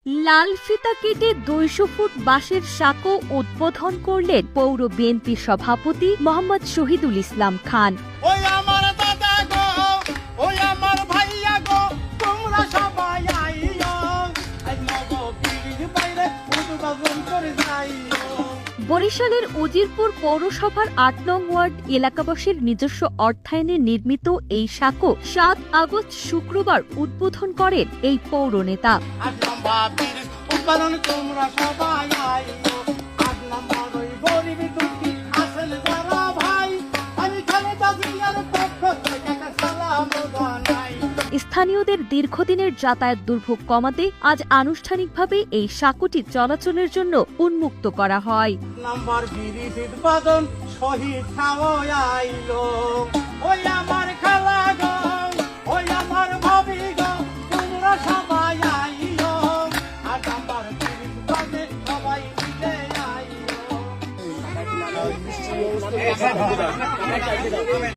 লাল ফিতা কেটে ২০০ ফুট বাঁশের সাঁকো উদ্বোধন করলেন পৌর বিএনপি সভাপতি মোহাম্মদ শহীদুল ইসলাম খান। ওই আমার দাদা গো, ওই আমার ভাইয়া গো, তোমরা সবাই আইও, আজ নববীর বাইরে উদ্বোধন করে যাইও। বরিশালের উজিরপুর পৌরসভার ৮ নং ওয়ার্ড এলাকাবাসীর নিজস্ব অর্থায়নে নির্মিত এই সাঁকো ৭ আগস্ট শুক্রবার উদ্বোধন করেন এই পৌর নেতা। আজ নববীর উদ্বোধন তোমরা সবাই আইও, আজ নম্বর ওই গরিব দুঃখী আছেন যারা ভাই, আমি খালেদা জিয়ার পক্ষ থেকে একটা সালাম জানাই। স্থানীয়দের দীর্ঘদিনের যাতায়াত দুর্ভোগ কমাতে আজ আনুষ্ঠানিকভাবে এই সাঁকোটি চলাচলের জন্য উন্মুক্ত করা হয়। নাম্বার বিরিশ উদ্বোধন শহীদ খাওয়াই আইলো, ওই আমার খালা গো, ওই আমার ভাবি গো, তোমরা সবাই আইলো, আর নাম্বার বিরিশ বাজে সবাই দিলে আইলো।